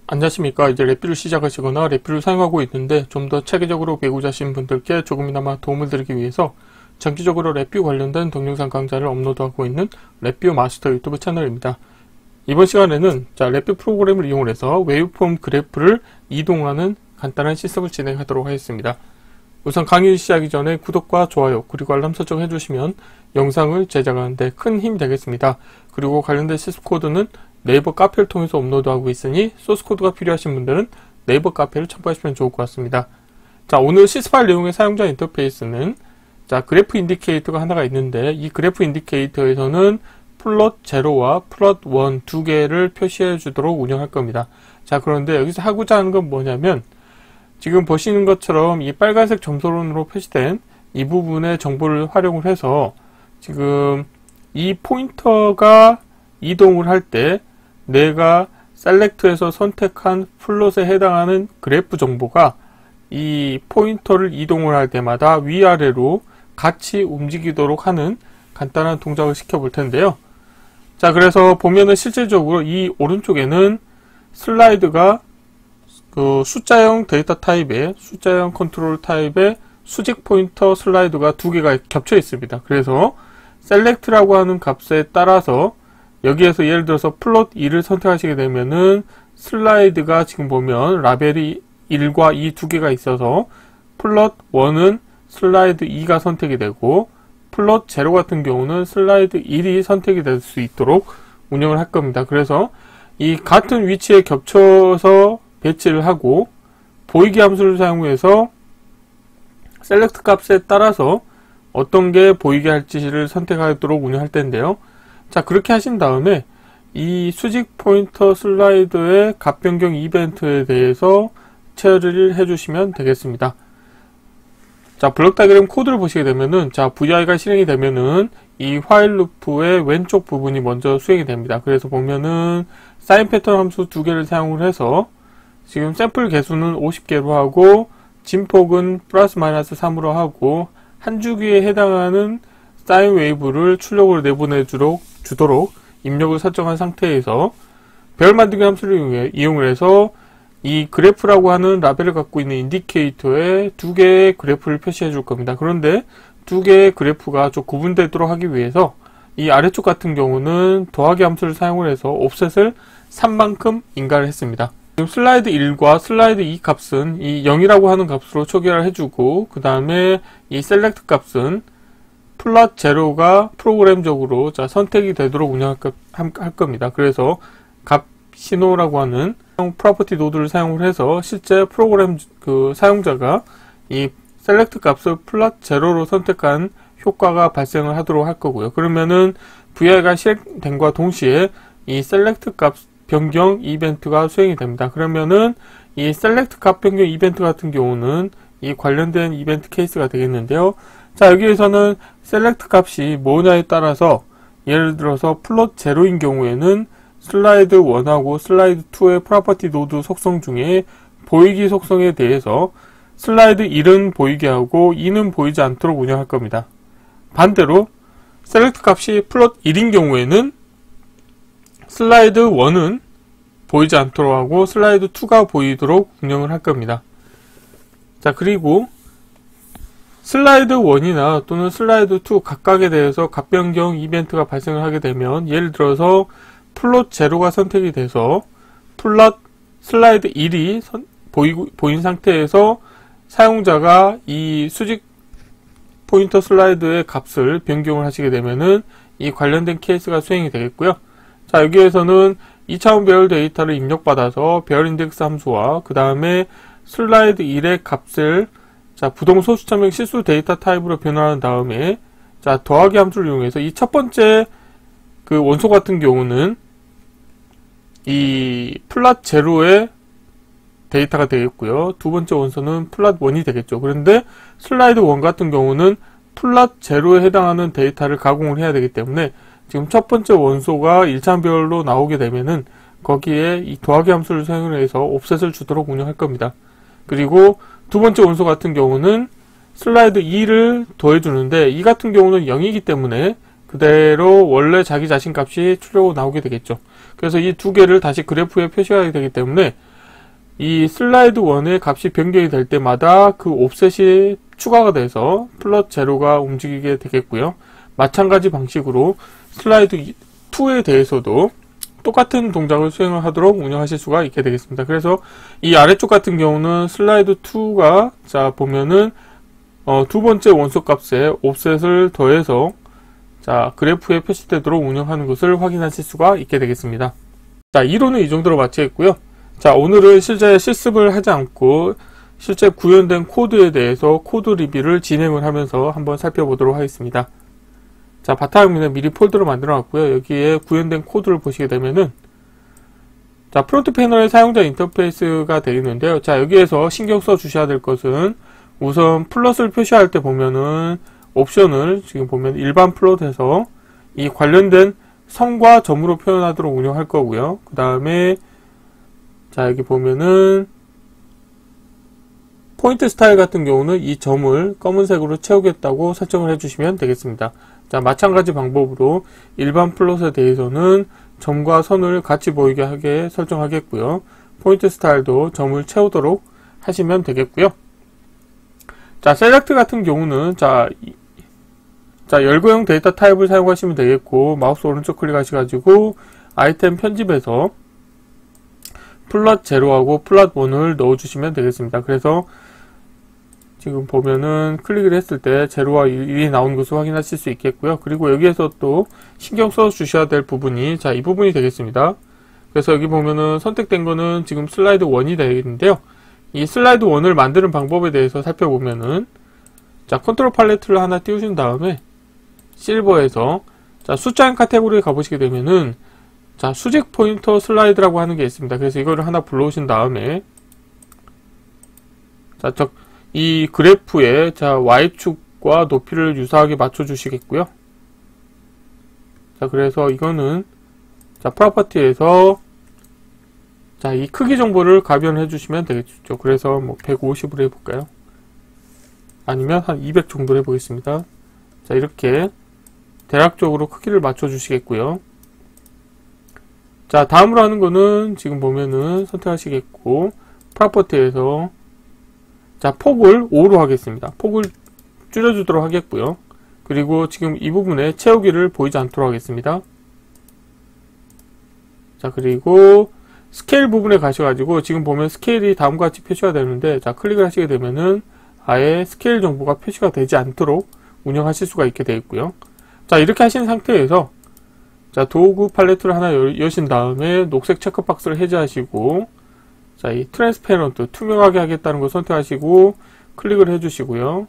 안녕하십니까. 이제 랩뷰를 시작하시거나 랩뷰를 사용하고 있는데 좀 더 체계적으로 배우고자 하신 분들께 조금이나마 도움을 드리기 위해서 정기적으로 랩뷰 관련된 동영상 강좌를 업로드하고 있는 랩뷰 마스터 유튜브 채널입니다. 이번 시간에는 랩뷰 프로그램을 이용해서 웨이브폼 그래프를 이동하는 간단한 시스템을 진행하도록 하겠습니다. 우선 강의 시작하기 전에 구독과 좋아요 그리고 알람 설정 해주시면 영상을 제작하는데 큰 힘이 되겠습니다. 그리고 관련된 시스코드는 네이버 카페를 통해서 업로드하고 있으니 소스코드가 필요하신 분들은 네이버 카페를 참고하시면 좋을 것 같습니다. 오늘 시스파일 내용의 사용자 인터페이스는 그래프 인디케이터가 하나가 있는데 이 그래프 인디케이터에서는 플롯 0와 플롯 1 두 개를 표시해 주도록 운영할 겁니다. 그런데 여기서 하고자 하는 건 뭐냐면 지금 보시는 것처럼 이 빨간색 점선으로 표시된 이 부분의 정보를 활용을 해서 지금 이 포인터가 이동을 할 때 내가 셀렉트에서 선택한 플롯에 해당하는 그래프 정보가 이 포인터를 이동을 할 때마다 위아래로 같이 움직이도록 하는 간단한 동작을 시켜볼 텐데요. 그래서 보면은 실질적으로 이 오른쪽에는 슬라이드가 그 숫자형 데이터 타입의 숫자형 컨트롤 타입의 수직 포인터 슬라이드가 두 개가 겹쳐 있습니다. 그래서 select라고 하는 값에 따라서 여기에서 예를 들어서 플롯 2를 선택하시게 되면은 슬라이드가 지금 보면 라벨이 1과 2 두 개가 있어서 플롯 1은 슬라이드 2가 선택이 되고 플롯 0 같은 경우는 슬라이드 1이 선택이 될 수 있도록 운영을 할 겁니다. 그래서 이 같은 위치에 겹쳐서 배치를 하고 보이기 함수를 사용해서 select 값에 따라서 어떤 게 보이게 할지를 선택하도록 운영할 텐데요. 그렇게 하신 다음에 이 수직 포인터 슬라이드의 값 변경 이벤트에 대해서 처리를 해주시면 되겠습니다. 블록 다이어그램 코드를 보시게 되면은 VI가 실행이 되면은 이 while 루프의 왼쪽 부분이 먼저 수행이 됩니다. 그래서 보면은 사인 패턴 함수 두 개를 사용을 해서 지금 샘플 개수는 50개로 하고 진폭은 플러스 마이너스 3으로 하고 한 주기에 해당하는 사인 웨이브를 출력으로 내보내주도록 입력을 설정한 상태에서 별 만들기 함수를 이용을 해서 이 그래프라고 하는 라벨을 갖고 있는 인디케이터에 두 개의 그래프를 표시해 줄 겁니다. 그런데 두 개의 그래프가 좀 구분되도록 하기 위해서 이 아래쪽 같은 경우는 더하기 함수를 사용을 해서 옵셋을 3만큼 인가를 했습니다. 지금 슬라이드 1과 슬라이드 2 값은 이 0이라고 하는 값으로 초기화를 해주고 그 다음에 이 셀렉트 값은 플롯 0가 프로그램적으로 선택이 되도록 운영할 겁니다. 그래서 값 신호라고 하는 프로퍼티 노드를 사용을 해서 실제 프로그램 사용자가 이 셀렉트 값을 플롯 0로 선택한 효과가 발생을 하도록 할 거고요. 그러면은 VI가 실행됨과 동시에 이 셀렉트 값 변경 이벤트가 수행이 됩니다. 그러면은 이 셀렉트 값 변경 이벤트 같은 경우는 이 관련된 이벤트 케이스가 되겠는데요. 여기에서는 셀렉트 값이 뭐냐에 따라서 예를 들어서 플롯 0인 경우에는 슬라이드 1하고 슬라이드 2의 프로퍼티 노드 속성 중에 보이기 속성에 대해서 슬라이드 1은 보이게 하고 2는 보이지 않도록 운영할 겁니다. 반대로 셀렉트 값이 플롯 1인 경우에는 슬라이드 1은 보이지 않도록 하고 슬라이드 2가 보이도록 운영을 할 겁니다. 그리고 슬라이드 1이나 또는 슬라이드 2 각각에 대해서 값 변경 이벤트가 발생을 하게 되면 예를 들어서 플롯 0가 선택이 돼서 플롯 슬라이드 1이 보인 상태에서 사용자가 이 수직 포인터 슬라이드의 값을 변경을 하시게 되면은 이 관련된 케이스가 수행이 되겠고요. 여기에서는 2차원 배열 데이터를 입력받아서 배열 인덱스 함수와 그 다음에 슬라이드 1의 값을 부동 소수점형 실수 데이터 타입으로 변환한 다음에 더하기 함수를 이용해서 이 첫 번째 원소 같은 경우는 이 플롯 0의 데이터가 되겠고요. 두 번째 원소는 플롯 1이 되겠죠. 그런데 슬라이드 1 같은 경우는 플롯 0에 해당하는 데이터를 가공을 해야 되기 때문에 지금 첫 번째 원소가 1차원 배열로 나오게 되면은 거기에 이 더하기 함수를 사용해서 옵셋을 주도록 운영할 겁니다. 그리고 두 번째 원소 같은 경우는 슬라이드 2를 더해주는데 이 같은 경우는 0이기 때문에 그대로 원래 자기 자신 값이 출력으로 나오게 되겠죠. 그래서 이 두 개를 다시 그래프에 표시하게 되기 때문에 이 슬라이드 1의 값이 변경이 될 때마다 그 옵셋이 추가가 돼서 플러스 제로가 움직이게 되겠고요. 마찬가지 방식으로 슬라이드 2에 대해서도 똑같은 동작을 수행하도록 운영하실 수가 있게 되겠습니다. 그래서 이 아래쪽 같은 경우는 슬라이드 2가 자 보면은 두 번째 원소값에 옵셋을 더해서 자 그래프에 표시되도록 운영하는 것을 확인하실 수가 있게 되겠습니다. 자 이론은 이 정도로 마치겠고요. 자 오늘은 실제 실습을 하지 않고 실제 구현된 코드에 대해서 코드 리뷰를 진행을 하면서 한번 살펴보도록 하겠습니다. 자 바탕화면에 미리 폴더를 만들어 놨고요. 여기에 구현된 코드를 보시게 되면은 자 프론트 패널의 사용자 인터페이스가 되어 있는데요. 자 여기에서 신경 써 주셔야 될 것은 우선 플러스를 표시할 때 보면은 옵션을 지금 보면 일반 플롯에서 이 관련된 선과 점으로 표현하도록 운영할 거고요. 그 다음에 자 여기 보면은 포인트 스타일 같은 경우는 이 점을 검은색으로 채우겠다고 설정을 해주시면 되겠습니다. 자 마찬가지 방법으로 일반 플롯에 대해서는 점과 선을 같이 보이게 하게 설정하겠고요. 포인트 스타일도 점을 채우도록 하시면 되겠고요. 자 셀렉트 같은 경우는 자 열거형 데이터 타입을 사용하시면 되겠고 마우스 오른쪽 클릭하셔가지고 아이템 편집에서 플랫 제로하고 플랫 1을 넣어주시면 되겠습니다. 그래서 지금 보면은 클릭을 했을 때 제로와 1이 나오는 것을 확인하실 수 있겠고요. 그리고 여기에서 또 신경 써 주셔야 될 부분이 자 이 부분이 되겠습니다. 그래서 여기 보면은 선택된 거는 지금 슬라이드 1이 되겠는데요. 이 슬라이드 1을 만드는 방법에 대해서 살펴보면은 자 컨트롤 팔레트를 하나 띄우신 다음에 실버에서 자 숫자인 카테고리에 가보시게 되면은 자 수직 포인터 슬라이드라고 하는 게 있습니다. 그래서 이거를 하나 불러오신 다음에 자 이 그래프에 자 Y축과 높이를 유사하게 맞춰 주시겠고요. 자 그래서 이거는 자 프로퍼티에서 자 이 크기 정보를 가변해 주시면 되겠죠. 그래서 뭐 150으로 해볼까요? 아니면 한 200 정도로 해보겠습니다. 자 이렇게 대략적으로 크기를 맞춰 주시겠고요. 자 다음으로 하는 거는 지금 보면은 선택하시겠고 프로퍼티에서 자 폭을 5로 하겠습니다. 폭을 줄여주도록 하겠고요. 그리고 지금 이 부분에 채우기를 보이지 않도록 하겠습니다. 자 그리고 스케일 부분에 가셔가지고 지금 보면 스케일이 다음과 같이 표시가 되는데 자 클릭을 하시게 되면은 아예 스케일 정보가 표시가 되지 않도록 운영하실 수가 있게 되어 있고요. 자 이렇게 하신 상태에서 자 도구 팔레트를 하나 여신 다음에 녹색 체크박스를 해제하시고 자 이 트랜스페런트 투명하게 하겠다는 거 선택하시고 클릭을 해주시고요.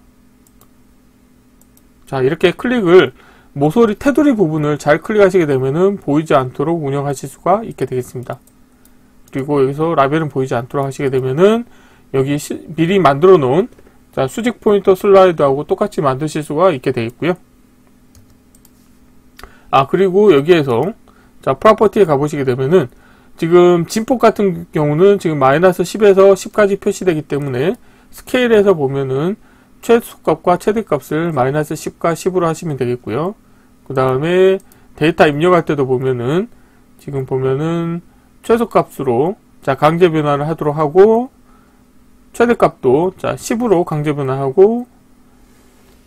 자 이렇게 클릭을 모서리 테두리 부분을 잘 클릭하시게 되면은 보이지 않도록 운영하실 수가 있게 되겠습니다. 그리고 여기서 라벨은 보이지 않도록 하시게 되면은 여기 미리 만들어 놓은 자 수직 포인터 슬라이드하고 똑같이 만드실 수가 있게 되겠고요. 아 그리고 여기에서 자 프로퍼티에 가보시게 되면은 지금 진폭 같은 경우는 지금 마이너스 10에서 10까지 표시되기 때문에 스케일에서 보면은 최소값과 최대값을 마이너스 10과 10으로 하시면 되겠고요. 그 다음에 데이터 입력할 때도 보면은 지금 보면은 최소값으로 자 강제 변환을 하도록 하고 최대값도 자 10으로 강제 변환하고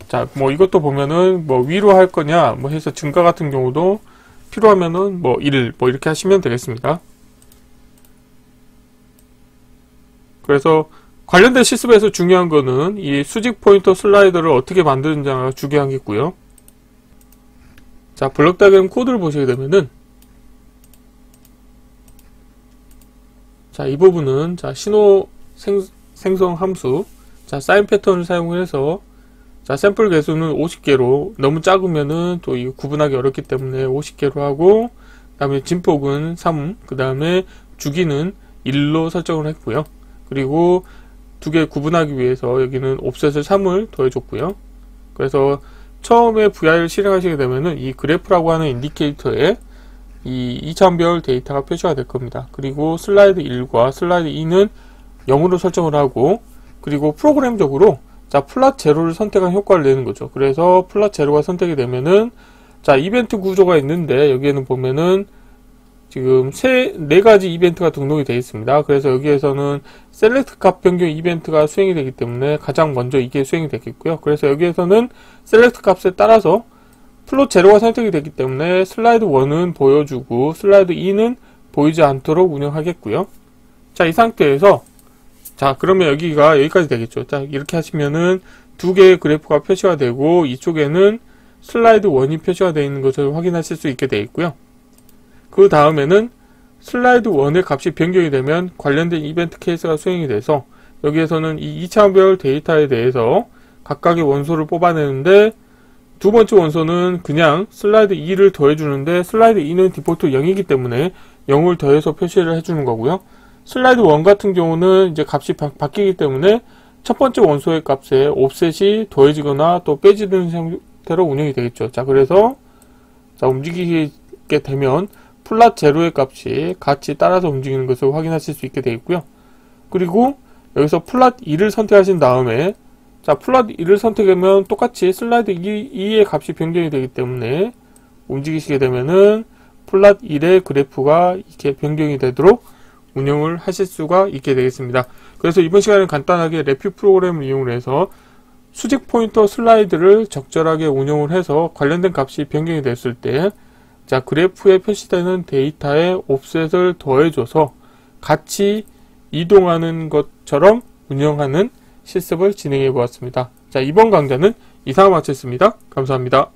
자 뭐 이것도 보면은 뭐 위로 할 거냐 뭐 해서 증가 같은 경우도 필요하면은 뭐 1 뭐 이렇게 하시면 되겠습니다. 그래서 관련된 실습에서 중요한 거는 이 수직 포인터 슬라이더를 어떻게 만드는지가 중요한 게 있고요. 자 블록 다이어그램 코드를 보시게 되면은 자 이 부분은 자 신호 생성 함수 자 사인 패턴을 사용해서 자 샘플 개수는 50개로 너무 작으면은 또 이거 구분하기 어렵기 때문에 50개로 하고 그 다음에 진폭은 3 그 다음에 주기는 1로 설정을 했고요. 그리고 두 개 구분하기 위해서 여기는 옵셋을 3을 더해줬고요. 그래서 처음에 VI를 실행하시게 되면은 이 그래프라고 하는 인디케이터에 이 2차원별 데이터가 표시가 될 겁니다. 그리고 슬라이드 1과 슬라이드 2는 0으로 설정을 하고 그리고 프로그램적으로 자 플랫 제로를 선택한 효과를 내는 거죠. 그래서 플랫 제로가 선택이 되면은 자 이벤트 구조가 있는데 여기에는 보면은 지금 네 가지 이벤트가 등록이 되어 있습니다. 그래서 여기에서는 셀렉트 값 변경 이벤트가 수행이 되기 때문에 가장 먼저 이게 수행이 되겠고요. 그래서 여기에서는 셀렉트 값에 따라서 플롯 제로가 선택이 되기 때문에 슬라이드 1은 보여주고 슬라이드 2는 보이지 않도록 운영하겠고요. 자, 이 상태에서 자, 그러면 여기까지 되겠죠. 자, 이렇게 하시면은 두 개의 그래프가 표시가 되고 이쪽에는 슬라이드 1이 표시가 되어 있는 것을 확인하실 수 있게 되어 있고요. 그 다음에는 슬라이드 1의 값이 변경이 되면 관련된 이벤트 케이스가 수행이 돼서 여기에서는 이 2차원별 데이터에 대해서 각각의 원소를 뽑아내는데 두 번째 원소는 그냥 슬라이드 2를 더해주는데 슬라이드 2는 디폴트 0이기 때문에 0을 더해서 표시를 해주는 거고요. 슬라이드 1 같은 경우는 이제 값이 바뀌기 때문에 첫 번째 원소의 값에 옵셋이 더해지거나 또 빼지는 형태로 운영이 되겠죠. 자, 그래서 자, 움직이게 되면 플롯 제로의 값이 같이 따라서 움직이는 것을 확인하실 수 있게 되어 있고요. 그리고 여기서 플롯 2를 선택하신 다음에 자, 플롯 2를 선택하면 똑같이 슬라이드 2의 값이 변경이 되기 때문에 움직이시게 되면은 플롯 1의 그래프가 이렇게 변경이 되도록 운영을 하실 수가 있게 되겠습니다. 그래서 이번 시간에는 간단하게 레퓨 프로그램을 이용해서 수직 포인터 슬라이드를 적절하게 운영을 해서 관련된 값이 변경이 됐을 때 자, 그래프에 표시되는 데이터에 옵셋을 더해줘서 같이 이동하는 것처럼 운영하는 실습을 진행해 보았습니다. 자, 이번 강좌는 이상으로 마쳤습니다. 감사합니다.